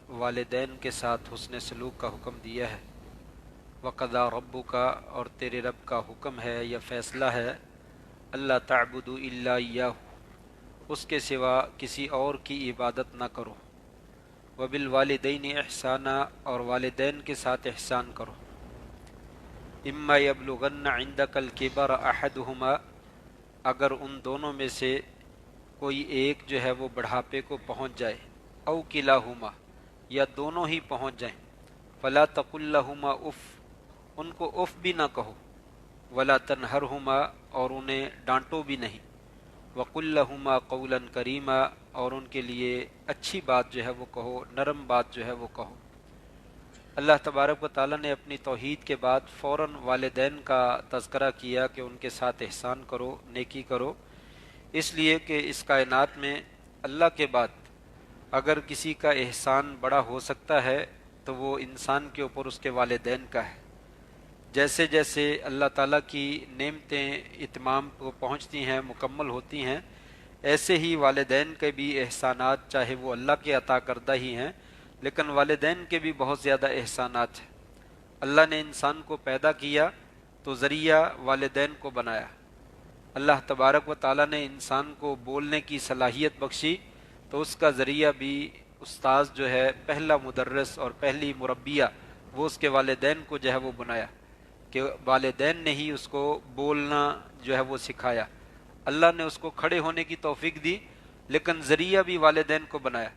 والدین کے ساتھ حسن سلوک کا حکم دیا ہے۔ وقضا ربک، اور تیرے رب کا حکم ہے یا فیصلہ ہے، اللہ تعبدوا الا ایاہ، اس کے سوا کسی اور کی عبادت نہ کرو، وبالوالدین احسانا، اور والدین کے ساتھ احسان کرو، اما یبلغن عندک الکبر احدہما، اگر ان دونوں میں سے کوئی ایک جو ہے وہ بڑھاپے کو پہنچ جائے، او کلاہما، یا دونوں ہی پہنچ جائیں، فلا تقل لہما اف، ان کو اف بھی نہ کہو، ولا تنہرہما، اور انہیں ڈانٹو بھی نہیں، وقل لہما قولا کریما، اور ان کے لیے اچھی بات جو ہے وہ کہو، نرم بات جو ہے وہ کہو۔ اللہ تبارک و تعالیٰ نے اپنی توحید کے بعد فوراً والدین کا تذکرہ کیا کہ ان کے ساتھ احسان کرو، نیکی کرو، اس لیے کہ اس کائنات میں اللہ کے بعد اگر کسی کا احسان بڑا ہو سکتا ہے تو وہ انسان کے اوپر اس کے والدین کا ہے۔ جیسے جیسے اللہ تعالیٰ کی نعمتیں اتمام کو پہنچتی ہیں، مکمل ہوتی ہیں، ایسے ہی والدین کے بھی احسانات، چاہے وہ اللہ کے عطا کردہ ہی ہیں، لیکن والدین کے بھی بہت زیادہ احسانات ہیں۔ اللہ نے انسان کو پیدا کیا تو ذریعہ والدین کو بنایا۔ اللہ تبارک و تعالیٰ نے انسان کو بولنے کی صلاحیت بخشی تو اس کا ذریعہ بھی استاذ جو ہے، پہلا مدرس اور پہلی مربیہ، وہ اس کے والدین کو جو ہے وہ بنایا، کہ والدین نے ہی اس کو بولنا جو ہے وہ سکھایا۔ اللہ نے اس کو کھڑے ہونے کی توفیق دی، لیکن ذریعہ بھی والدین کو بنایا۔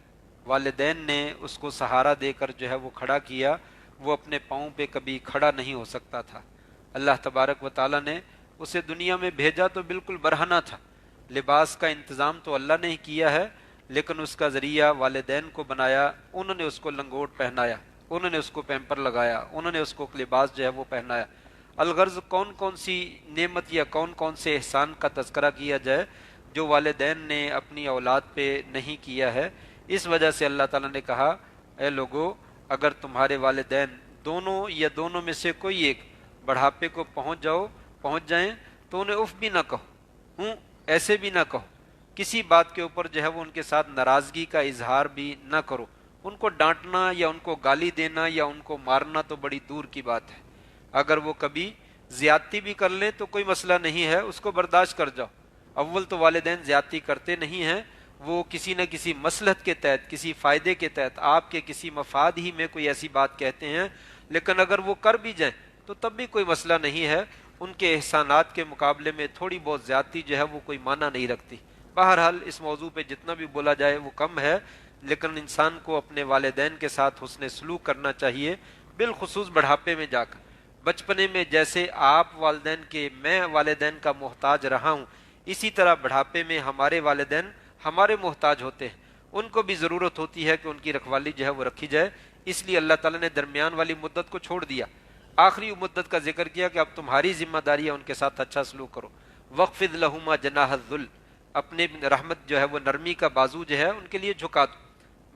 والدین نے اس کو سہارا دے کر جو ہے وہ کھڑا کیا، وہ اپنے پاؤں پہ کبھی کھڑا نہیں ہو سکتا تھا۔ اللہ تبارک و تعالیٰ نے اسے دنیا میں بھیجا تو بالکل برہنہ تھا، لباس کا انتظام تو اللہ نے ہی کیا ہے، لیکن اس کا ذریعہ والدین کو بنایا، انہوں نے اس کو لنگوٹ پہنایا، انہوں نے اس کو پیمپر لگایا، انہوں نے اس کو لباس جو ہے وہ پہنایا۔ الغرض کون کون سی نعمت یا کون کون سے احسان کا تذکرہ کیا جائے جو والدین نے اپنی اولاد پہ نہیں کیا ہے۔ اس وجہ سے اللہ تعالیٰ نے کہا، اے لوگو، اگر تمہارے والدین دونوں یا دونوں میں سے کوئی ایک بڑھاپے کو پہنچ جائیں تو انہیں اف بھی نہ کہو، ایسے بھی نہ کہو، کسی بات کے اوپر جو ہے وہ ان کے ساتھ ناراضگی کا اظہار بھی نہ کرو۔ ان کو ڈانٹنا یا ان کو گالی دینا یا ان کو مارنا تو بڑی دور کی بات ہے۔ اگر وہ کبھی زیادتی بھی کر لیں تو کوئی مسئلہ نہیں ہے، اس کو برداشت کر جاؤ۔ اول تو والدین زیادتی کرتے نہیں ہیں، وہ کسی نہ کسی مصلحت کے تحت، کسی فائدے کے تحت، آپ کے کسی مفاد ہی میں کوئی ایسی بات کہتے ہیں، لیکن اگر وہ کر بھی جائیں تو تب بھی کوئی مسئلہ نہیں ہے، ان کے احسانات کے مقابلے میں تھوڑی بہت زیادتی جو ہے وہ کوئی معنی نہیں رکھتی۔ بہرحال اس موضوع پہ جتنا بھی بولا جائے وہ کم ہے، لیکن انسان کو اپنے والدین کے ساتھ حسن سلوک کرنا چاہیے، بالخصوص بڑھاپے میں جا کر۔ بچپنے میں جیسے آپ والدین کے، میں والدین کا محتاج رہا ہوں، اسی طرح بڑھاپے میں ہمارے والدین ہمارے محتاج ہوتے ہیں، ان کو بھی ضرورت ہوتی ہے کہ ان کی رکھوالی جو ہے وہ رکھی جائے۔ اس لیے اللہ تعالیٰ نے درمیان والی مدت کو چھوڑ دیا، آخری مدت کا ذکر کیا کہ اب تمہاری ذمہ داری ہے ان کے ساتھ اچھا سلوک کرو۔ وَاخْفِضْ لَهُمَا جَنَاحَ الذُّلِّ، اپنے رحمت جو ہے وہ نرمی کا بازو جو ہے ان کے لیے جھکا دو،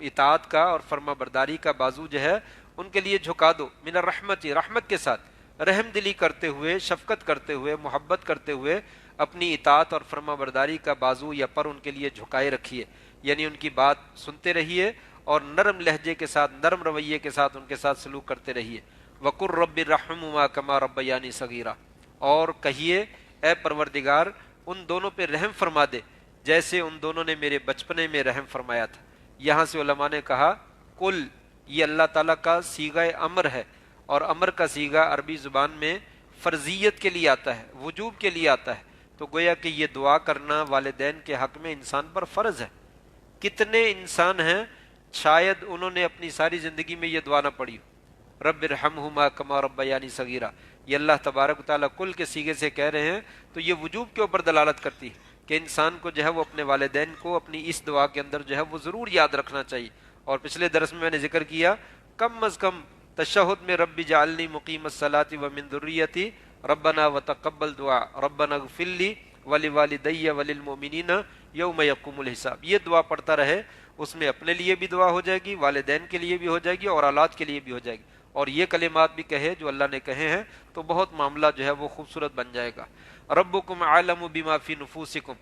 اطاعت کا اور فرما برداری کا بازو جو ہے ان کے لیے جھکا دو، من الرحمت، رحمت کے ساتھ، رحم دلی کرتے ہوئے، شفقت کرتے ہوئے، محبت کرتے ہوئے اپنی اطاعت اور فرما برداری کا بازو یا پر ان کے لیے جھکائے رکھیے، یعنی ان کی بات سنتے رہیے اور نرم لہجے کے ساتھ، نرم رویے کے ساتھ ان کے ساتھ سلوک کرتے رہیے۔ وَقُلْ رَبِّ ارْحَمْهُمَا كَمَا رَبَّيَانِي صَغِيرًا، اور کہیے اے پروردگار ان دونوں پہ رحم فرما دے جیسے ان دونوں نے میرے بچپنے میں رحم فرمایا تھا۔ یہاں سے علماء نے کہا کل، یہ اللہ تعالیٰ کا صیغہ امر ہے، اور امر کا صیغہ عربی زبان میں فرضیت کے لیے آتا ہے، وجوب کے لیے آتا ہے، تو گویا کہ یہ دعا کرنا والدین کے حق میں انسان پر فرض ہے۔ کتنے انسان ہیں شاید انہوں نے اپنی ساری زندگی میں یہ دعا نہ پڑھی ہو، رب ارحمہما کما ربیانی صغیرہ، یہ اللہ تبارک و تعالیٰ کل کے صیغے سے کہہ رہے ہیں، تو یہ وجوب کے اوپر دلالت کرتی ہے کہ انسان کو جو ہے وہ اپنے والدین کو اپنی اس دعا کے اندر جو ہے وہ ضرور یاد رکھنا چاہیے۔ اور پچھلے درس میں نے ذکر کیا، کم از کم تشہد میں رب جعلنی مقیم الصلاۃ ومن ذریتی ربنا وتقبل دعا ربنا اغفر لی ولوالدی وللمؤمنین یوم یقوم الحساب، یہ دعا پڑھتا رہے، اس میں اپنے لیے بھی دعا ہو جائے گی، والدین کے لیے بھی ہو جائے گی اور اولاد کے لیے بھی ہو جائے گی، اور یہ کلمات بھی کہے جو اللہ نے کہے ہیں تو بہت معاملہ جو ہے وہ خوبصورت بن جائے گا۔ ربکم عالم بما فی نفوسکم،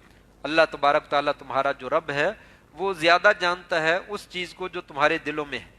اللہ تبارک تعالیٰ تمہارا جو رب ہے وہ زیادہ جانتا ہے اس چیز کو جو تمہارے دلوں میں ہے،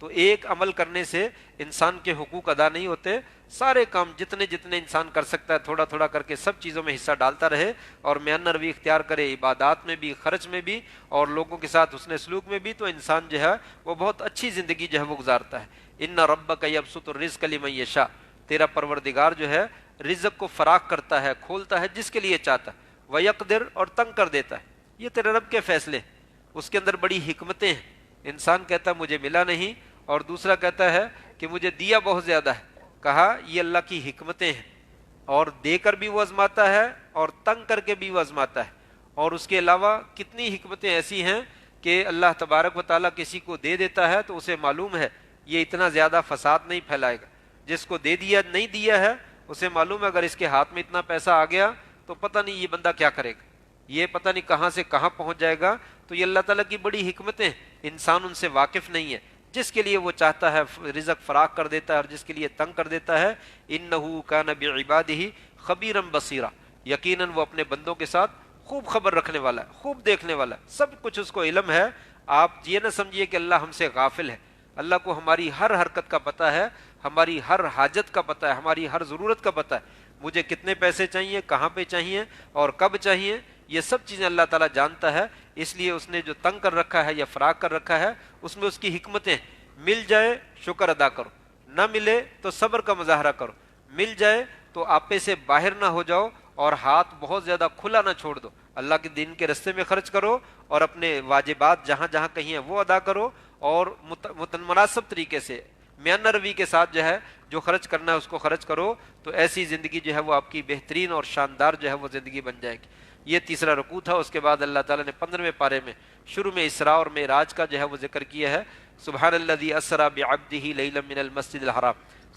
تو ایک عمل کرنے سے انسان کے حقوق ادا نہیں ہوتے، سارے کام جتنے جتنے انسان کر سکتا ہے تھوڑا تھوڑا کر کے سب چیزوں میں حصہ ڈالتا رہے، اور میانہ روی اختیار کرے، عبادات میں بھی، خرچ میں بھی، اور لوگوں کے ساتھ حسن سلوک میں بھی، تو انسان جو ہے وہ بہت اچھی زندگی جو ہے وہ گزارتا ہے۔ ان ربک یبسط الرزق لمن یشاء، تیرا پروردگار جو ہے رزق کو فراخ کرتا ہے، کھولتا ہے جس کے لیے چاہتا ہے، ویقدر، اور تنگ کر دیتا ہے۔ یہ تیرے رب کے فیصلے ہیں، اس کے اندر بڑی حکمتیں ہیں۔ انسان کہتا ہے مجھے ملا نہیں، اور دوسرا کہتا ہے کہ مجھے دیا بہت زیادہ ہے۔ کہا یہ اللہ کی حکمتیں ہیں، اور دے کر بھی وہ آزماتا ہے اور تنگ کر کے بھی وہ آزماتا ہے۔ اور اس کے علاوہ کتنی حکمتیں ایسی ہیں کہ اللہ تبارک و تعالیٰ کسی کو دے دیتا ہے تو اسے معلوم ہے یہ اتنا زیادہ فساد نہیں پھیلائے گا، جس کو دے دیا نہیں دیا ہے اسے معلوم ہے اگر اس کے ہاتھ میں اتنا پیسہ آ گیا تو پتہ نہیں یہ بندہ کیا کرے گا، یہ پتہ نہیں کہاں سے کہاں پہنچ جائے گا۔ تو یہ اللہ تعالیٰ کی بڑی حکمتیں، انسان ان سے واقف نہیں ہے۔ جس کے لیے وہ چاہتا ہے رزق فراخ کر دیتا ہے، اور جس کے لیے تنگ کر دیتا ہے۔ انہ کان بعبادہ خبیرا بصیرا، یقیناً وہ اپنے بندوں کے ساتھ خوب خبر رکھنے والا ہے، خوب دیکھنے والا ہے، سب کچھ اس کو علم ہے۔ آپ یہ نہ سمجھیے کہ اللہ ہم سے غافل ہے، اللہ کو ہماری ہر حرکت کا پتہ ہے، ہماری ہر حاجت کا پتہ ہے، ہماری ہر ضرورت کا پتہ ہے، مجھے کتنے پیسے چاہیے، کہاں پہ چاہیے اور کب چاہیے، یہ سب چیزیں اللہ تعالیٰ جانتا ہے۔ اس لیے اس نے جو تنگ کر رکھا ہے یا فراغ کر رکھا ہے اس میں اس کی حکمتیں، مل جائے شکر ادا کرو، نہ ملے تو صبر کا مظاہرہ کرو، مل جائے تو آپے سے باہر نہ ہو جاؤ اور ہاتھ بہت زیادہ کھلا نہ چھوڑ دو، اللہ کے دین کے رستے میں خرچ کرو، اور اپنے واجبات جہاں جہاں کہیں ہیں وہ ادا کرو، اور مناسب طریقے سے میانہ روی کے ساتھ جو ہے جو خرچ کرنا ہے اس کو خرچ کرو، تو ایسی زندگی جو ہے وہ آپ کی بہترین اور شاندار جو ہے وہ زندگی بن جائے گی۔ یہ تیسرا رکوع تھا۔ اس کے بعد اللہ تعالیٰ نے 15ویں پارے میں شروع میں اسراء اور معراج کا جو ہے وہ ذکر کیا ہے۔ سبحان الذی اسریٰ بعبدہ لیلا من المسجد الحرام،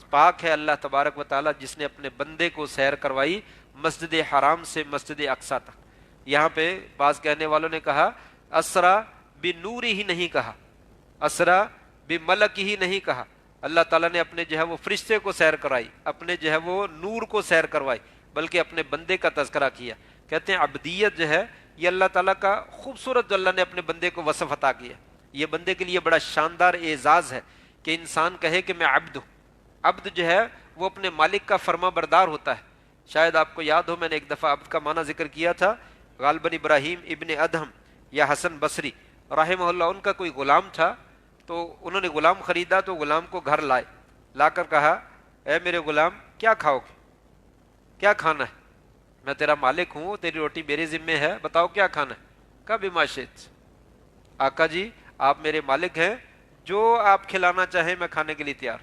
پاک ہے اللہ تبارک و تعالیٰ جس نے اپنے بندے کو سیر کروائی مسجد حرام سے مسجد اقصیٰ تک۔ یہاں پہ بعض کہنے والوں نے کہا اسریٰ بنور ہی نہیں کہا، اسریٰ بملک ہی نہیں کہا، اللہ تعالیٰ نے اپنے جو ہے وہ فرشتے کو سیر کرائی، اپنے جو ہے وہ نور کو سیر کروائی، بلکہ اپنے بندے کا تذکرہ کیا۔ کہتے ہیں عبدیت جو ہے یہ اللہ تعالیٰ کا خوبصورت جو اللہ نے اپنے بندے کو وصف عطا کیا، یہ بندے کے لیے بڑا شاندار اعزاز ہے کہ انسان کہے کہ میں عبد ہوں۔ عبد جو ہے وہ اپنے مالک کا فرما بردار ہوتا ہے۔ شاید آپ کو یاد ہو میں نے ایک دفعہ عبد کا معنی ذکر کیا تھا، غالباً ابراہیم ابن ادہم یا حسن بصری رحمہ اللہ، ان کا کوئی غلام تھا، تو انہوں نے غلام خریدا تو غلام کو گھر لائے، لا کر کہا اے میرے غلام کیا کھاؤ گے، کیا کھانا ہے، میں تیرا مالک ہوں، تیری روٹی میرے ذمے ہے، بتاؤ کیا کھانا ہے۔ کہا بما شئت، آقا جی آپ میرے مالک ہیں، جو آپ کھلانا چاہیں میں کھانے کے لیے تیار،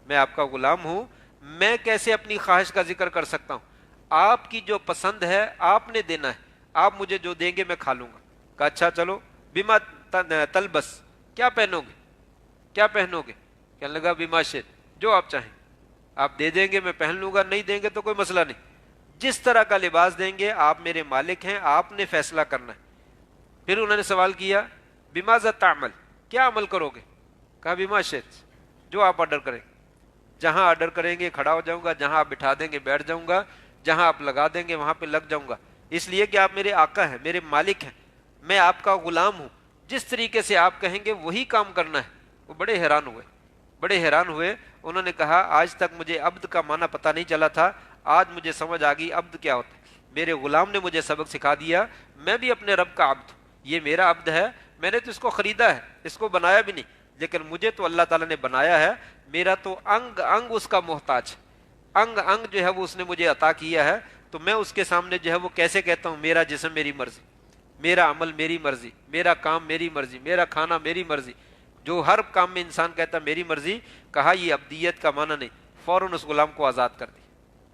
میں آپ کا غلام ہوں، میں کیسے اپنی خواہش کا ذکر کر سکتا ہوں، آپ کی جو پسند ہے آپ نے دینا ہے، آپ مجھے جو دیں گے میں کھا لوں گا۔ کہا اچھا چلو، بما تلبس، کیا پہنو گے، کیا پہنو گے، کہنے لگا بما شئت، جو آپ چاہیں، آپ دے دیں گے میں پہن لوں گا، نہیں دیں گے تو کوئی مسئلہ نہیں، جس طرح کا لباس دیں گے آپ میرے مالک ہیں، آپ نے فیصلہ کرنا ہے۔ پھر انہوں نے سوال کیا بماذا تعمل، کیا عمل کرو گے، کہا بما شئت، جو آپ آرڈر کریں، جہاں آرڈر کریں گے کھڑا ہو جاؤں گا، جہاں آپ بٹھا دیں گے بیٹھ جاؤں گا، جہاں آپ لگا دیں گے وہاں پہ لگ جاؤں گا، اس لیے کہ آپ میرے آقا ہیں، میرے مالک ہیں، میں آپ کا غلام ہوں، جس طریقے سے آپ کہیں گے وہی کام کرنا ہے۔ وہ بڑے حیران ہوئے، بڑے حیران ہوئے، انہوں نے کہا آج تک مجھے عبد کا معنی پتہ نہیں چلا تھا، آج مجھے سمجھ آ گئی عبد کیا ہوتا ہے، میرے غلام نے مجھے سبق سکھا دیا، میں بھی اپنے رب کا عبد ہوں، یہ میرا عبد ہے، میں نے تو اس کو خریدا ہے، اس کو بنایا بھی نہیں، لیکن مجھے تو اللہ تعالیٰ نے بنایا ہے، میرا تو انگ انگ اس کا محتاج ہے، انگ انگ جو ہے وہ اس نے مجھے عطا کیا ہے، تو میں اس کے سامنے جو ہے وہ کیسے کہتا ہوں میرا جسم میری مرضی، میرا عمل میری مرضی، میرا کام میری مرضی، میرا کھانا میری مرضی، جو ہر کام میں انسان کہتا میری مرضی۔ کہا یہ عبدیت کا معنی نہیں، فوراً اس غلام کو آزاد کر دی،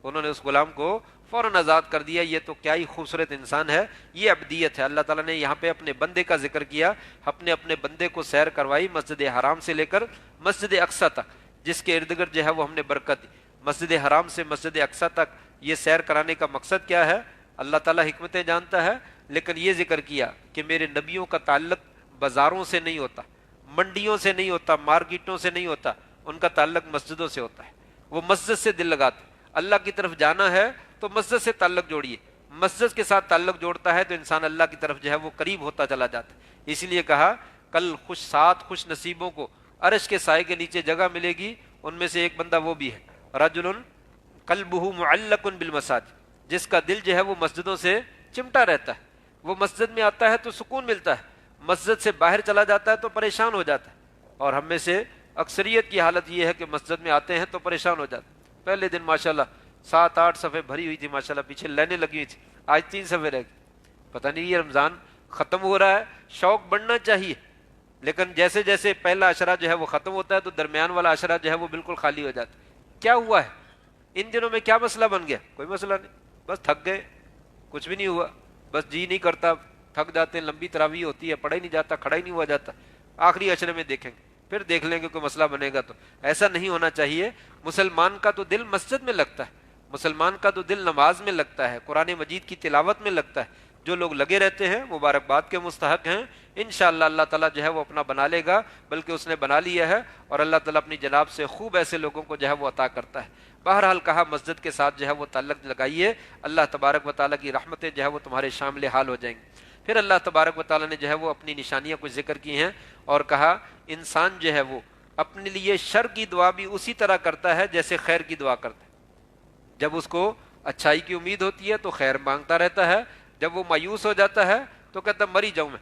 انہوں نے اس غلام کو فوراً آزاد کر دیا۔ یہ تو کیا ہی خوبصورت انسان ہے، یہ عبدیت ہے۔ اللہ تعالیٰ نے یہاں پہ اپنے بندے کا ذکر کیا، اپنے بندے کو سیر کروائی مسجد حرام سے لے کر مسجد اقصیٰ تک، جس کے ارد گرد جو ہے وہ ہم نے برکت دی۔ مسجد حرام سے مسجد اقصیٰ تک یہ سیر کرانے کا مقصد کیا ہے، اللہ تعالیٰ حکمتیں جانتا ہے، لیکن یہ ذکر کیا کہ میرے نبیوں کا تعلق بازاروں سے نہیں ہوتا، منڈیوں سے نہیں ہوتا، مارکیٹوں سے نہیں ہوتا، ان کا تعلق مسجدوں سے ہوتا ہے، وہ مسجد سے دل لگاتے، اللہ کی طرف جانا ہے تو مسجد سے تعلق جوڑیے، مسجد کے ساتھ تعلق جوڑتا ہے تو انسان اللہ کی طرف جو ہے وہ قریب ہوتا چلا جاتا ہے۔ اسی لیے کہا کل خوش نصیبوں کو عرش کے سائے کے نیچے جگہ ملے گی، ان میں سے ایک بندہ وہ بھی ہے، رجل قلبہ معلق بالمساجد، جس کا دل جو ہے وہ مسجدوں سے چمٹا رہتا ہے، وہ مسجد میں آتا ہے تو سکون ملتا ہے، مسجد سے باہر چلا جاتا ہے تو پریشان ہو جاتا ہے۔ اور ہم میں سے اکثریت کی حالت یہ ہے کہ مسجد میں آتے ہیں تو پریشان ہو جاتے ہیں۔ پہلے دن ماشاءاللہ 7-8 صفحے بھری ہوئی تھی، ماشاءاللہ پیچھے لائنیں لگی ہوئی تھی، آج 3 صفحے رہ گئی۔ پتہ نہیں یہ رمضان ختم ہو رہا ہے، شوق بڑھنا چاہیے، لیکن جیسے جیسے پہلا عشرہ جو ہے وہ ختم ہوتا ہے تو درمیان والا عشرہ جو ہے وہ بالکل خالی ہو جاتا ہے۔ کیا ہوا ہے ان دنوں میں؟ کیا مسئلہ بن گیا؟ کوئی مسئلہ نہیں، بس تھک گئے، کچھ بھی نہیں ہوا، بس جی نہیں کرتا، تھک جاتے ہیں، لمبی تراویح ہوتی ہے، پڑھا ہی نہیں جاتا، کھڑا ہی نہیں ہوا جاتا، آخری عشرے میں دیکھیں گے، پھر دیکھ لیں گے کوئی مسئلہ بنے گا تو۔ ایسا نہیں ہونا چاہیے۔ مسلمان کا تو دل مسجد میں لگتا ہے، مسلمان کا تو دل نماز میں لگتا ہے، قرآن مجید کی تلاوت میں لگتا ہے۔ جو لوگ لگے رہتے ہیں مبارکباد کے مستحق ہیں، انشاءاللہ اللہ تعالیٰ جو ہے وہ اپنا بنا لے گا، بلکہ اس نے بنا لیا ہے، اور اللہ تعالیٰ اپنی جناب سے خوب ایسے لوگوں کو جو ہے وہ عطا کرتا ہے۔ بہرحال کہا مسجد کے ساتھ جو ہے وہ تعلق لگائیے، اللہ تبارک و تعالیٰ کی رحمتیں جو ہے وہ تمہارے شامل حال ہو جائیں گی۔ پھر اللہ تبارک و تعالیٰ نے جو ہے وہ اپنی نشانیاں کچھ ذکر کی ہیں، اور کہا انسان جو ہے وہ اپنے لیے شر کی دعا بھی اسی طرح کرتا ہے جیسے خیر کی دعا کرتا ہے۔ جب اس کو اچھائی کی امید ہوتی ہے تو خیر مانگتا رہتا ہے، جب وہ مایوس ہو جاتا ہے تو کہتا مر ہی جاؤں میں،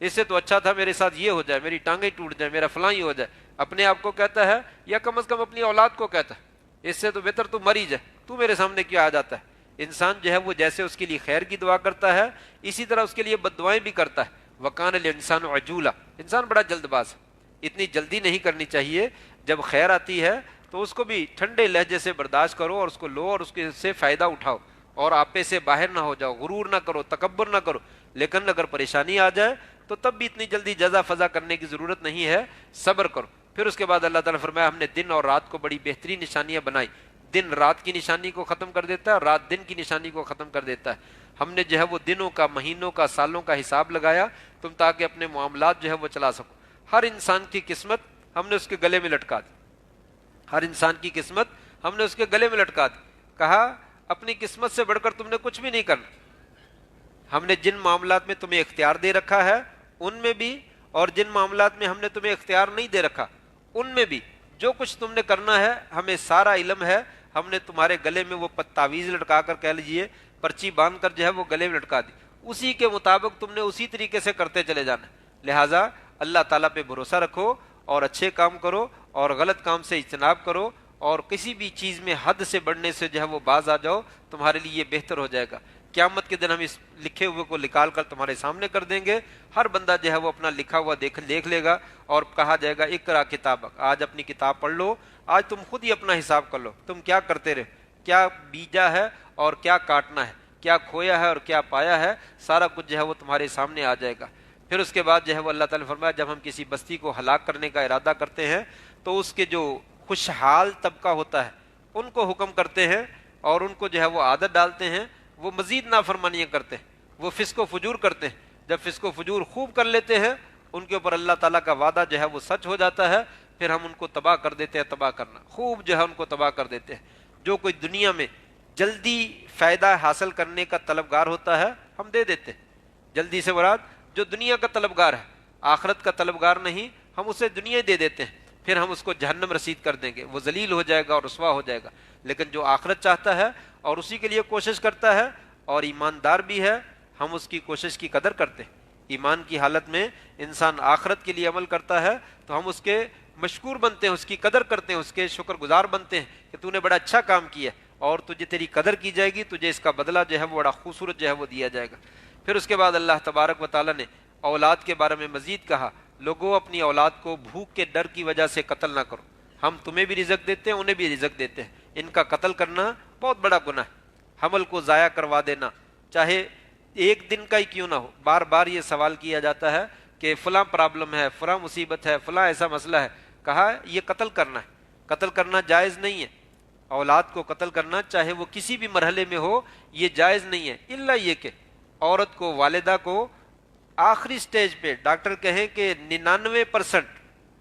اس سے تو اچھا تھا میرے ساتھ یہ ہو جائے، میری ٹانگیں ٹوٹ جائے، میرا فلاں ہی ہو جائے، اپنے آپ کو کہتا ہے، یا کم از کم اپنی اولاد کو کہتا ہے، اس سے تو بہتر تو مر ہی جائے، تو میرے سامنے کیوں آ جاتا ہے۔ انسان جو ہے وہ جیسے اس کے لیے خیر کی دعا کرتا ہے، اسی طرح اس کے لیے بد دعائیں بھی کرتا ہے۔ وَكَانَ الْإِنسَانُ عَجُولًا، انسان بڑا جلد باز ہے، اتنی جلدی نہیں کرنی چاہیے، جب خیر آتی ہے تو اس کو بھی ٹھنڈے لہجے سے برداشت کرو، اور اس کو لو، اور اس کے سے فائدہ اٹھاؤ، اور آپے سے باہر نہ ہو جاؤ، غرور نہ کرو، تکبر نہ کرو۔ لیکن اگر پریشانی آ جائے تو تب بھی اتنی جلدی جزا فضا کرنے کی ضرورت نہیں ہے، صبر کرو۔ پھر اس کے بعد اللہ تعالیٰ نے فرمایا ہم نے دن اور رات کو بڑی بہترین نشانیاں بنائی، دن رات کی نشانی کو ختم کر دیتا ہے، اور رات دن کی نشانی کو ختم کر دیتا ہے۔ ہم نے جو ہے وہ دنوں کا، مہینوں کا، سالوں کا حساب لگایا تم تاکہ اپنے معاملات جو ہے وہ چلا سکو۔ ہر انسان کی قسمت ہم نے اس کے گلے میں لٹکا دی، ہر انسان کی قسمت ہم نے اس کے گلے میں لٹکا دی۔ کہا اپنی قسمت سے بڑھ کر تم نے کچھ بھی نہیں کرنا، ہم نے جن معاملات میں تمہیں اختیار دے رکھا ہے ان میں بھی، اور جن معاملات میں ہم نے تمہیں اختیار نہیں دے رکھا ان میں بھی، جو کچھ تم نے کرنا ہے ہمیں سارا علم ہے۔ ہم نے تمہارے گلے میں وہ تعویذ لٹکا کر، کہہ لیجیے پرچی باندھ کر جو ہے وہ گلے میں لٹکا دی، اسی کے مطابق تم نے اسی طریقے سے کرتے چلے جانا۔ لہٰذا اللہ تعالیٰ پہ بھروسہ رکھو، اور اچھے کام کرو، اور غلط کام سے اجتناب کرو، اور کسی بھی چیز میں حد سے بڑھنے سے جو ہے وہ باز آ جاؤ، تمہارے لیے یہ بہتر ہو جائے گا۔ قیامت کے دن ہم اس لکھے ہوئے کو نکال کر تمہارے سامنے کر دیں گے، ہر بندہ جو ہے وہ اپنا لکھا ہوا دیکھ لے گا، اور کہا جائے گا اقرا کتابک، آج اپنی کتاب پڑھ لو، آج تم خود ہی اپنا حساب کر لو، تم کیا کرتے رہے، کیا بیجا ہے اور کیا کاٹنا ہے، کیا کھویا ہے اور کیا پایا ہے، سارا کچھ جو ہے وہ تمہارے سامنے آ جائے گا۔ پھر اس کے بعد جو ہے وہ اللہ تعالیٰ نے فرمایا جب ہم کسی بستی کو ہلاک کرنے کا ارادہ کرتے ہیں تو اس کے جو خوشحال طبقہ ہوتا ہے ان کو حکم کرتے ہیں، اور ان کو جو ہے وہ عادت ڈالتے ہیں، وہ مزید نافرمانیاں کرتے ہیں، وہ فسق و فجور کرتے ہیں۔ جب فسق و فجور خوب کر لیتے ہیں ان کے اوپر اللہ تعالیٰ کا وعدہ جو ہے وہ سچ ہو جاتا ہے، پھر ہم ان کو تباہ کر دیتے ہیں، تباہ کرنا خوب جو ہے ان کو تباہ کر دیتے ہیں۔ جو کوئی دنیا میں جلدی فائدہ حاصل کرنے کا طلبگار ہوتا ہے ہم دے دیتے ہیں، جلدی سے مراد جو دنیا کا طلبگار ہے، آخرت کا طلبگار نہیں، ہم اسے دنیا دے دیتے ہیں، پھر ہم اس کو جہنم رسید کر دیں گے، وہ ذلیل ہو جائے گا اور رسوا ہو جائے گا۔ لیکن جو آخرت چاہتا ہے اور اسی کے لیے کوشش کرتا ہے اور ایماندار بھی ہے، ہم اس کی کوشش کی قدر کرتے ہیں۔ ایمان کی حالت میں انسان آخرت کے لیے عمل کرتا ہے تو ہم اس کے مشکور بنتے ہیں، اس کی قدر کرتے ہیں، اس کے شکر گزار بنتے ہیں کہ تو نے بڑا اچھا کام کیا، اور تجھے تیری قدر کی جائے گی، تجھے اس کا بدلہ جو ہے وہ بڑا خوبصورت جو ہے وہ دیا جائے گا۔ پھر اس کے بعد اللہ تبارک و تعالیٰ نے اولاد کے بارے میں مزید کہا، لوگوں اپنی اولاد کو بھوک کے ڈر کی وجہ سے قتل نہ کرو، ہم تمہیں بھی رزق دیتے ہیں، انہیں بھی رزق دیتے ہیں، ان کا قتل کرنا بہت بڑا گناہ ہے۔ حمل کو ضائع کروا دینا، چاہے ایک دن کا ہی کیوں نہ ہو، بار بار یہ سوال کیا جاتا ہے کہ فلاں پرابلم ہے، فلاں مصیبت ہے، فلاں ایسا مسئلہ ہے، کہا یہ قتل کرنا ہے، قتل کرنا جائز نہیں ہے، اولاد کو قتل کرنا چاہے وہ کسی بھی مرحلے میں ہو یہ جائز نہیں ہے، الا یہ کہ عورت کو، والدہ کو آخری سٹیج پہ ڈاکٹر کہیں کہ 99%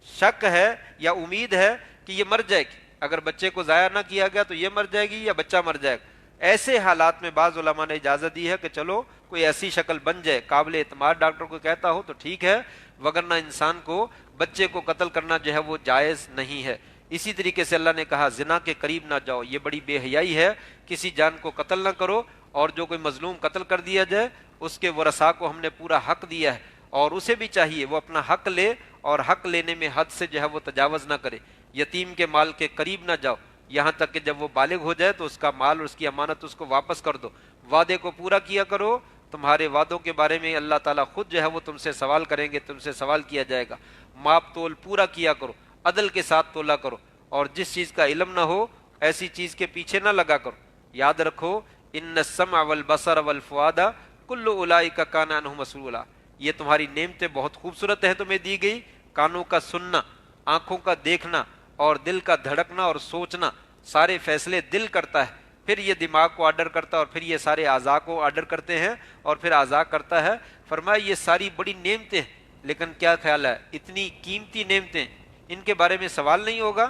شک ہے یا امید ہے کہ یہ مر جائے گی، اگر بچے کو ضائع نہ کیا گیا تو یہ مر جائے گی یا بچہ مر جائے گا، ایسے حالات میں بعض علماء نے اجازت دی ہے کہ چلو کوئی ایسی شکل بن جائے قابل اعتماد ڈاکٹر کو کہتا ہو تو ٹھیک ہے، وگرنہ انسان کو بچے کو قتل کرنا جو ہے وہ جائز نہیں ہے۔ اسی طریقے سے اللہ نے کہا زنا کے قریب نہ جاؤ، یہ بڑی بے حیائی ہے، کسی جان کو قتل نہ کرو، اور جو کوئی مظلوم قتل کر دیا جائے اس کے ورثاء کو ہم نے پورا حق دیا ہے، اور اسے بھی چاہیے وہ اپنا حق لے، اور حق لینے میں حد سے جو ہے وہ تجاوز نہ کرے۔ یتیم کے مال کے قریب نہ جاؤ، یہاں تک کہ جب وہ بالغ ہو جائے تو اس کا مال اور اس کی امانت اس کو واپس کر دو۔ وعدے کو پورا کیا کرو، تمہارے وعدوں کے بارے میں اللہ تعالیٰ خود جو ہے وہ تم سے سوال کریں گے، تم سے سوال کیا جائے گا۔ ماپ تول پورا کیا کرو، عدل کے ساتھ تولا کرو، اور جس چیز کا علم نہ ہو ایسی چیز کے پیچھے نہ لگا کرو۔ یاد رکھو ان السمع والبصر والفؤاد کل اولئک کان عنہ مسئولا، یہ تمہاری نعمتیں بہت خوبصورت ہیں تمہیں دی گئی، کانوں کا سننا، آنکھوں کا دیکھنا، اور دل کا دھڑکنا اور سوچنا، سارے فیصلے دل کرتا ہے، پھر یہ دماغ کو آرڈر کرتا ہے، اور پھر یہ سارے اعضاء کو آرڈر کرتے ہیں، اور پھر اعضاء کرتا ہے۔ فرمایا یہ ساری بڑی نعمتیں ہیں، لیکن کیا خیال ہے اتنی قیمتی نعمتیں ان کے بارے میں سوال نہیں ہوگا؟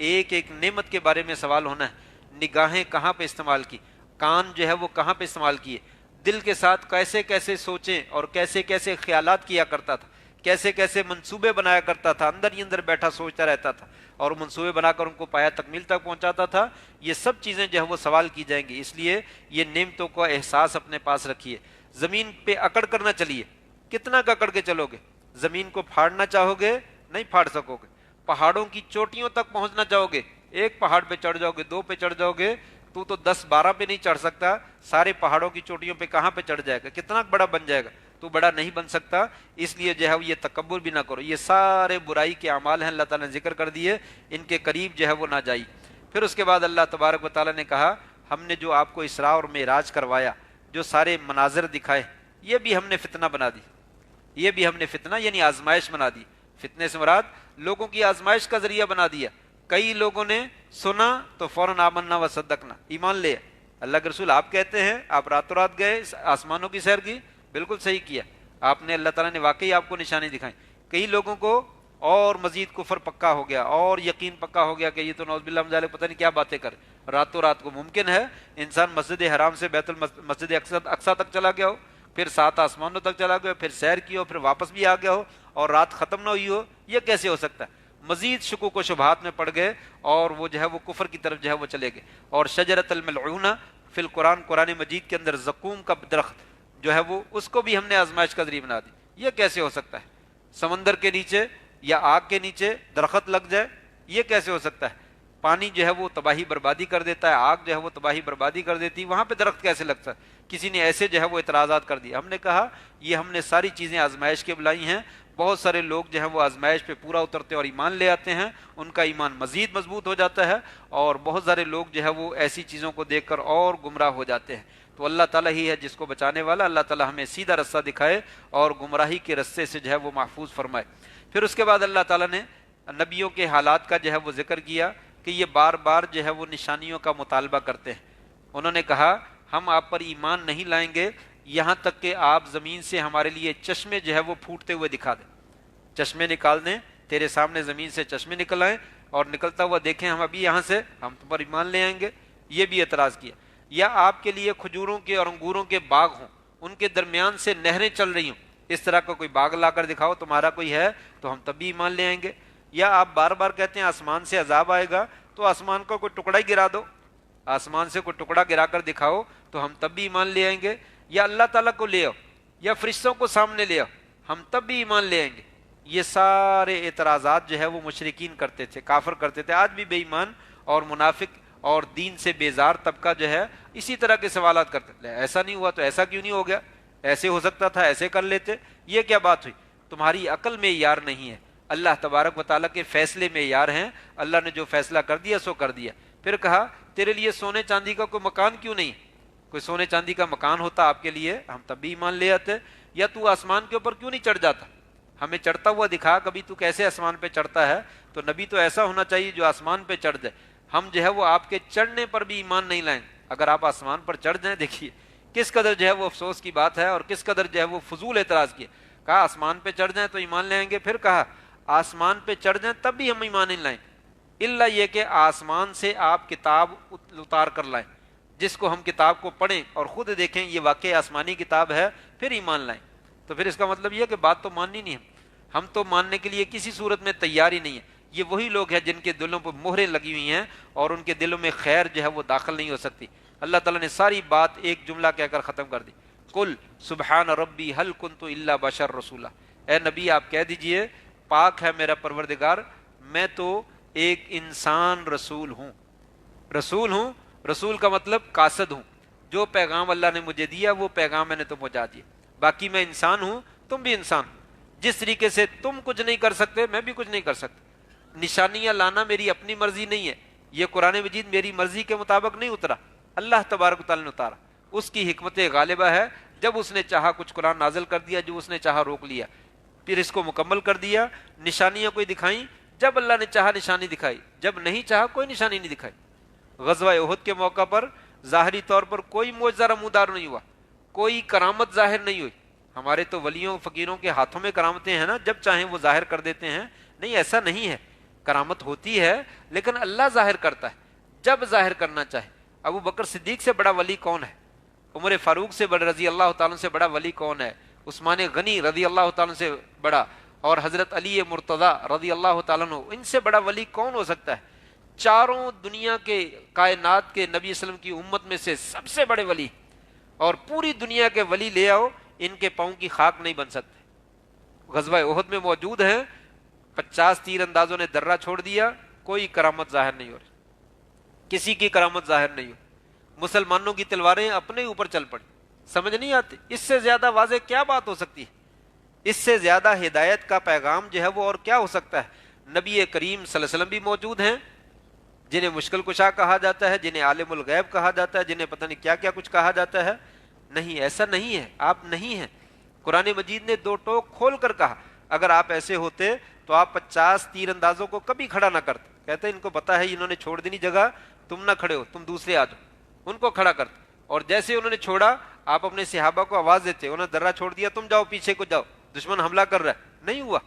ایک ایک نعمت کے بارے میں سوال ہونا ہے۔ نگاہیں کہاں پہ استعمال کی، کان جو ہے وہ کہاں پہ استعمال کیے، دل کے ساتھ کیسے کیسے سوچیں اور کیسے کیسے خیالات کیا کرتا تھا، کیسے کیسے منصوبے بنایا کرتا تھا، اندر ہی اندر بیٹھا سوچتا رہتا تھا اور منصوبے بنا کر ان کو پایا تکمیل تک پہنچاتا تھا۔ یہ سب چیزیں جو ہے وہ سوال کی جائیں گی، اس لیے یہ نعمتوں کا احساس اپنے پاس رکھیے۔ زمین پہ اکڑ کر نہ چلیے، کتنا اکڑ کے چلو گے؟ زمین کو پھاڑنا چاہو گے نہیں پھاڑ سکو گے، پہاڑوں کی چوٹیوں تک پہنچنا چاہو گے، ایک پہاڑ پہ چڑھ جاؤ گے، دو پہ چڑھ جاؤ گے، تو 10 12 پہ نہیں چڑھ سکتا، سارے پہاڑوں کی چوٹیوں پہ کہاں پہ چڑھ جائے گا؟ کتنا بڑا بن جائے گا؟ تو بڑا نہیں بن سکتا، اس لیے جو ہے یہ تکبر بھی نہ کرو۔ یہ سارے برائی کے اعمال ہیں، اللہ تعالیٰ نے ذکر کر دیے، ان کے قریب جو ہے وہ نہ جائی۔ پھر اس کے بعد اللہ تبارک و تعالیٰ نے کہا ہم نے جو آپ کو اسراء اور معراج کروایا، جو سارے مناظر دکھائے، یہ بھی ہم نے فتنہ بنا دی، یہ بھی ہم نے فتنہ یعنی آزمائش بنا دی۔ فتنے سے مراد لوگوں کی آزمائش کا ذریعہ بنا دیا۔ کئی لوگوں نے سنا تو فوراً آمنا و صدقنا، ایمان لے۔ اللہ کے رسول آپ کہتے ہیں آپ راتوں رات گئے آسمانوں کی سیر کی، بالکل صحیح کیا آپ نے، اللہ تعالیٰ نے واقعی آپ کو نشانی دکھائی۔ کئی لوگوں کو اور مزید کفر پکا ہو گیا اور یقین پکا ہو گیا کہ یہ تو نعوذ باللہ من ذالک پتہ نہیں کیا باتیں کر راتوں رات کو۔ ممکن ہے انسان مسجد حرام سے مسجد اقصیٰ تک چلا گیا ہو، پھر 7 آسمانوں تک چلا گیا، پھر سیر کی ہو، پھر واپس بھی آ گیا ہو اور رات ختم نہ ہوئی ہو، یہ کیسے ہو سکتا ہے؟ مزید شکوک و شبہات میں پڑ گئے اور وہ جو ہے وہ کفر کی طرف جو ہے وہ چلے گئے۔ اور شجرۃ الملعونہ فی القرآن، قرآن مجید کے اندر زقوم کا درخت جو ہے وہ، اس کو بھی ہم نے آزمائش کا ذریعہ بنا دی۔ یہ کیسے ہو سکتا ہے؟ سمندر کے نیچے یا آگ کے نیچے درخت لگ جائے، یہ کیسے ہو سکتا ہے؟ پانی جو ہے وہ تباہی بربادی کر دیتا ہے، آگ جو ہے وہ تباہی بربادی کر دیتی ہے، وہاں پہ درخت کیسے لگتا ہے؟ کسی نے ایسے جو ہے وہ اعتراضات کر دیا۔ ہم نے کہا یہ ہم نے ساری چیزیں آزمائش کے بلائی ہیں۔ بہت سارے لوگ جو ہیں وہ آزمائش پہ پورا اترتے اور ایمان لے آتے ہیں، ان کا ایمان مزید مضبوط ہو جاتا ہے، اور بہت سارے لوگ جو ہے وہ ایسی چیزوں کو دیکھ کر اور گمراہ ہو جاتے ہیں۔ تو اللہ تعالیٰ ہی ہے جس کو بچانے والا، اللہ تعالیٰ ہمیں سیدھا رستہ دکھائے اور گمراہی کے رستے سے جو ہے وہ محفوظ فرمائے۔ پھر اس کے بعد اللہ تعالیٰ نے نبیوں کے حالات کا جو ہے وہ ذکر کیا کہ یہ بار بار جو ہے وہ نشانیوں کا مطالبہ کرتے ہیں۔ انہوں نے کہا ہم آپ پر ایمان نہیں لائیں گے یہاں تک کہ آپ زمین سے ہمارے لیے چشمے جو ہے وہ پھوٹتے ہوئے دکھا دیں، چشمے نکال دیں، تیرے سامنے زمین سے چشمے نکل آئیں اور نکلتا ہوا دیکھیں ہم ابھی یہاں سے، ہم تم پر ایمان لے آئیں گے۔ یہ بھی اعتراض کیا۔ یا آپ کے لیے کھجوروں کے اور انگوروں کے باغ ہوں، ان کے درمیان سے نہریں چل رہی ہوں، اس طرح کا کوئی باغ لا کر دکھاؤ تمہارا کوئی ہے تو ہم تب بھی ایمان لے آئیں گے۔ یا آپ بار بار کہتے ہیں آسمان سے عذاب آئے گا تو آسمان کا کوئی ٹکڑا ہی گرا دو، آسمان سے کوئی ٹکڑا گرا کر دکھاؤ تو ہم تب بھی ایمان لے آئیں گے۔ یا اللہ تعالیٰ کو لے آؤ یا فرشتوں کو سامنے لے آؤ، ہم تب بھی ایمان لے آئیں گے۔ یہ سارے اعتراضات جو ہے وہ مشرکین کرتے تھے، کافر کرتے تھے۔ آج بھی بے ایمان اور منافق اور دین سے بیزار طبقہ جو ہے اسی طرح کے سوالات کرتے تھے، ایسا نہیں ہوا تو ایسا کیوں نہیں ہو گیا، ایسے ہو سکتا تھا ایسے کر لیتے، یہ کیا بات ہوئی؟ تمہاری عقل میں معیار نہیں ہے، اللہ تبارک و تعالیٰ کے فیصلے میں معیار ہیں۔ اللہ نے جو فیصلہ کر دیا سو کر دیا۔ پھر کہا تیرے لیے سونے چاندی کا کوئی مکان کیوں نہیں؟ کوئی سونے چاندی کا مکان ہوتا آپ کے لیے ہم تب بھی ایمان لے آتے۔ یا تو آسمان کے اوپر کیوں نہیں چڑھ جاتا، ہمیں چڑھتا ہوا دکھا، کبھی تو کیسے آسمان پہ چڑھتا ہے؟ تو نبی تو ایسا ہونا چاہیے جو آسمان پہ چڑھ جائے۔ ہم جو ہے وہ آپ کے چڑھنے پر بھی ایمان نہیں لائیں، اگر آپ آسمان پر چڑھ جائیں۔ دیکھیے کس قدر جو ہے وہ افسوس کی بات ہے اور کس قدر جو ہے وہ فضول اعتراض کیا۔ کہا آسمان پہ چڑھ جائیں تو ایمان لے آئیں گے، پھر کہا آسمان پہ چڑھ جائیں تب بھی ہم ایمان نہیں لائیں، الا یہ کہ آسمان سے آپ کتاب اتار کر لائیں۔ جس کو ہم کتاب کو پڑھیں اور خود دیکھیں یہ واقعی آسمانی کتاب ہے پھر ایمان لائیں. تو پھر اس کا مطلب یہ ہے کہ بات تو ماننی نہیں ہے, ہم تو ماننے کے لیے کسی صورت میں تیار ہی نہیں ہے. یہ وہی لوگ ہیں جن کے دلوں پر مہریں لگی ہوئی ہیں اور ان کے دلوں میں خیر جو ہے وہ داخل نہیں ہو سکتی. اللہ تعالیٰ نے ساری بات ایک جملہ کہہ کر ختم کر دی, قل سبحان ربی هل کنت الا بشر رسولا. اے نبی آپ کہہ دیجئے پاک ہے میرا پروردگار, میں تو ایک انسان رسول ہوں. رسول ہوں, رسول کا مطلب قاصد ہوں, جو پیغام اللہ نے مجھے دیا وہ پیغام میں نے تو پہنچا دیا. باقی میں انسان ہوں, تم بھی انسان. جس طریقے سے تم کچھ نہیں کر سکتے میں بھی کچھ نہیں کر سکتا. نشانیاں لانا میری اپنی مرضی نہیں ہے, یہ قرآن مجید میری مرضی کے مطابق نہیں اترا, اللہ تبارک و تعالیٰ نے اتارا. اس کی حکمت غالبہ ہے, جب اس نے چاہا کچھ قرآن نازل کر دیا, جو اس نے چاہا روک لیا, پھر اس کو مکمل کر دیا. نشانیاں کوئی دکھائیں جب اللہ نے چاہا نشانی دکھائی, جب نہیں چاہا کوئی نشانی نہیں دکھائی. غزوہ احد کے موقع پر ظاہری طور پر کوئی معجزہ نمودار نہیں ہوا, کوئی کرامت ظاہر نہیں ہوئی. ہمارے تو ولیوں فقیروں کے ہاتھوں میں کرامتیں ہیں نا, جب چاہیں وہ ظاہر کر دیتے ہیں. نہیں, ایسا نہیں ہے. کرامت ہوتی ہے لیکن اللہ ظاہر کرتا ہے جب ظاہر کرنا چاہے. ابو بکر صدیق سے بڑا ولی کون ہے؟ عمر فاروق سے بڑا رضی اللہ تعالیٰ سے بڑا ولی کون ہے؟ عثمان غنی رضی اللہ تعالیٰ سے بڑا, اور حضرت علی مرتضیٰ رضی اللہ تعالیٰ عنہ, ان سے بڑا ولی کون ہو سکتا ہے؟ چاروں دنیا کے کائنات کے نبی صلی اللہ علیہ وسلم کی امت میں سے سب سے بڑے ولی, اور پوری دنیا کے ولی لے آؤ ان کے پاؤں کی خاک نہیں بن سکتے. غزوہ احد میں موجود ہیں, 50 تیر اندازوں نے درہ چھوڑ دیا, کوئی کرامت ظاہر نہیں ہو رہی, کسی کی کرامت ظاہر نہیں ہو. مسلمانوں کی تلواریں اپنے اوپر چل پڑی. سمجھ نہیں آتی, اس سے زیادہ واضح کیا بات ہو سکتی ہے؟ اس سے زیادہ ہدایت کا پیغام جو ہے وہ اور کیا ہو سکتا ہے؟ نبی کریم صلی اللہ علیہ وسلم بھی موجود ہیں, جنہیں مشکل کشا کہا جاتا ہے, جنہیں عالم الغیب کہا جاتا ہے, جنہیں پتہ نہیں کیا کیا کچھ کہا جاتا ہے. نہیں, ایسا نہیں ہے, آپ نہیں ہیں. قرآن مجید نے 2 ٹوک کھول کر کہا, اگر آپ ایسے ہوتے تو آپ 50 تیر اندازوں کو کبھی کھڑا نہ کرتے. کہتے ان کو پتا ہے انہوں نے چھوڑ دینی جگہ, تم نہ کھڑے ہو, تم دوسرے آ جاؤ, ان کو کھڑا کرتے. اور جیسے انہوں نے چھوڑا, آپ اپنے صحابہ کو آواز دیتے, انہوں نے درہ چھوڑ دیا, تم جاؤ پیچھے کو جاؤ, دشمن حملہ کر رہا ہے. نہیں ہوا,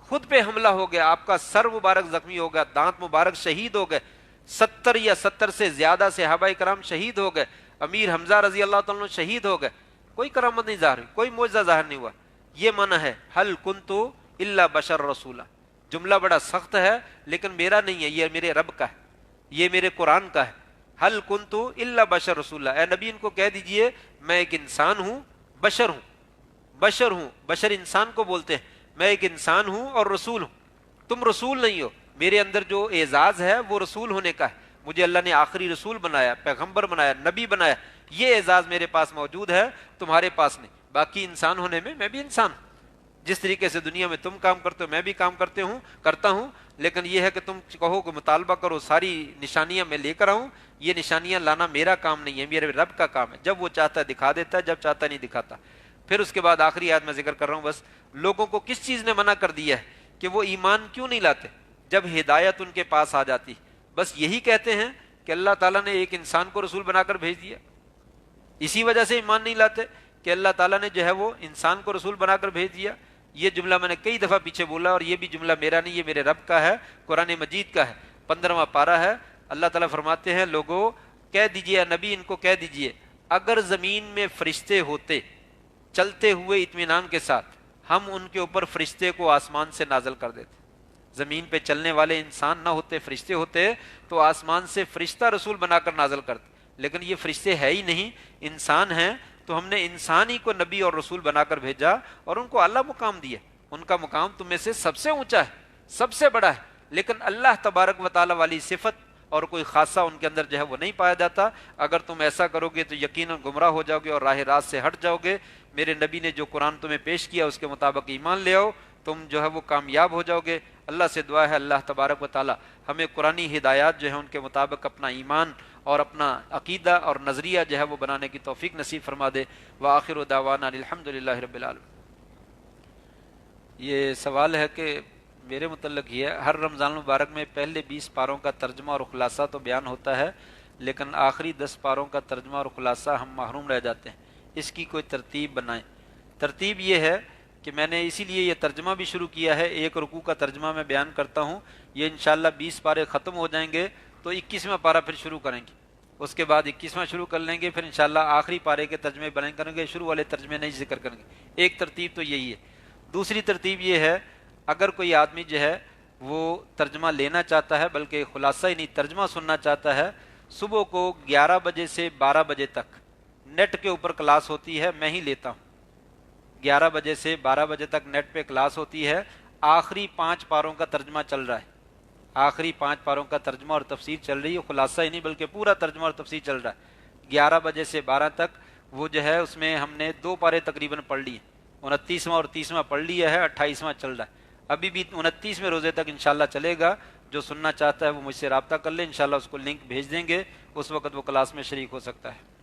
خود پہ حملہ ہو گیا, آپ کا سر مبارک زخمی ہو گیا, دانت مبارک شہید ہو گئے, 70 یا 70 سے زیادہ صحابہ کرام شہید ہو گئے, امیر حمزہ رضی اللہ تعالیٰ عنہ شہید ہو گئے. کوئی کرامت نہیں ظاہر ہوئی, کوئی معجزہ ظاہر نہیں ہوا. یہ معنی ہے ہل کنت الا بشر رسولا. جملہ بڑا سخت ہے لیکن میرا نہیں ہے, یہ میرے رب کا ہے, یہ میرے قرآن کا ہے. ہل کنت الا بشر رسولا, اے نبی ان کو کہہ دیجئے میں ایک انسان ہوں, بشر ہوں. بشر ہوں, بشر انسان کو بولتے ہیں. میں ایک انسان ہوں اور رسول ہوں. تم رسول نہیں ہو, میرے اندر جو اعزاز ہے وہ رسول ہونے کا ہے. مجھے اللہ نے آخری رسول بنایا, پیغمبر بنایا, نبی بنایا, یہ اعزاز میرے پاس موجود ہے, تمہارے پاس نہیں. باقی انسان ہونے میں بھی انسان ہوں. جس طریقے سے دنیا میں تم کام کرتے ہو میں بھی کام کرتا ہوں, لیکن یہ ہے کہ تم کہو کہ مطالبہ کرو ساری نشانیاں میں لے کر آؤں, یہ نشانیاں لانا میرا کام نہیں ہے, میرے رب کا کام ہے. جب وہ چاہتا ہے دکھا دیتا ہے, جب چاہتا نہیں دکھاتا. پھر اس کے بعد آخری آیت میں ذکر کر رہا ہوں, بس لوگوں کو کس چیز نے منع کر دیا ہے کہ وہ ایمان کیوں نہیں لاتے جب ہدایت ان کے پاس آ جاتی؟ بس یہی کہتے ہیں کہ اللہ تعالیٰ نے ایک انسان کو رسول بنا کر بھیج دیا, اسی وجہ سے ایمان نہیں لاتے کہ اللہ تعالیٰ نے جو ہے وہ انسان کو رسول بنا کر بھیج دیا. یہ جملہ میں نے کئی دفعہ پیچھے بولا, اور یہ بھی جملہ میرا نہیں, یہ میرے رب کا ہے, قرآن مجید کا ہے, 15واں پارہ ہے. اللہ تعالیٰ فرماتے ہیں لوگوں کہہ دیجئے, نبی ان کو کہہ دیجئے, اگر زمین میں فرشتے ہوتے چلتے ہوئے اطمینان کے ساتھ, ہم ان کے اوپر فرشتے کو آسمان سے نازل کر دیتے. زمین پہ چلنے والے انسان نہ ہوتے, فرشتے ہوتے, تو آسمان سے فرشتہ رسول بنا کر نازل کرتے. لیکن یہ فرشتے ہے ہی نہیں, انسان ہیں, تو ہم نے انسان ہی کو نبی اور رسول بنا کر بھیجا اور ان کو اعلیٰ مقام دیا. ان کا مقام تم میں سے سب سے اونچا ہے, سب سے بڑا ہے, لیکن اللہ تبارک و تعالیٰ والی صفت اور کوئی خاصہ ان کے اندر جو ہے وہ نہیں پایا جاتا. اگر تم ایسا کرو گے تو یقیناً گمراہ ہو جاؤ گے اور راہ راست سے ہٹ جاؤ گے. میرے نبی نے جو قرآن تمہیں پیش کیا اس کے مطابق ایمان لے آؤ, تم جو ہے وہ کامیاب ہو جاؤ گے. اللہ سے دعا ہے اللہ تبارک و تعالیٰ ہمیں قرآنی ہدایات جو ہے ان کے مطابق اپنا ایمان اور اپنا عقیدہ اور نظریہ جو ہے وہ بنانے کی توفیق نصیب فرما دے. وآخر دعوانا الحمدللہ رب العالمین. یہ سوال ہے کہ میرے متعلق یہ ہے, ہر رمضان المبارک میں پہلے 20 پاروں کا ترجمہ اور خلاصہ تو بیان ہوتا ہے, لیکن آخری 10 پاروں کا ترجمہ اور خلاصہ ہم محروم رہ جاتے ہیں. اس کی کوئی ترتیب بنائیں. ترتیب یہ ہے کہ میں نے اسی لیے یہ ترجمہ بھی شروع کیا ہے, ایک رکوع کا ترجمہ میں بیان کرتا ہوں. یہ انشاءاللہ 20 پارے ختم ہو جائیں گے تو 21واں پارہ پھر شروع کریں گے. اس کے بعد 21واں شروع کر لیں گے، پھر انشاءاللہ آخری پارے کے ترجمے بیان کریں گے، شروع والے ترجمے نہیں ذکر کریں گے۔ ایک ترتیب تو یہی ہے۔ دوسری ترتیب یہ ہے، اگر کوئی آدمی جو ہے وہ ترجمہ لینا چاہتا ہے، بلکہ خلاصہ ہی نہیں ترجمہ سننا چاہتا ہے، صبح کو 11 بجے سے 12 بجے تک نیٹ کے اوپر کلاس ہوتی ہے، میں ہی لیتا ہوں۔ 11 بجے سے 12 بجے تک نیٹ پہ کلاس ہوتی ہے، آخری 5 پاروں کا ترجمہ چل رہا ہے، آخری 5 پاروں کا ترجمہ اور تفسیر چل رہی ہے، خلاصہ ہی نہیں بلکہ پورا ترجمہ اور تفسیر چل رہا ہے۔ 11 بجے سے 12 تک وہ جو ہے اس میں ہم نے 2 پارے تقریباً پڑھ لیے، 29واں اور 30واں پڑھ لیا ہے، 28واں چل رہا ہے، ابھی بھی 29ویں روزے تک انشاءاللہ چلے گا۔ جو سننا چاہتا ہے وہ مجھ سے رابطہ کر لے، انشاءاللہ اس کو لنک بھیج دیں گے، اس وقت وہ کلاس میں شریک ہو سکتا ہے۔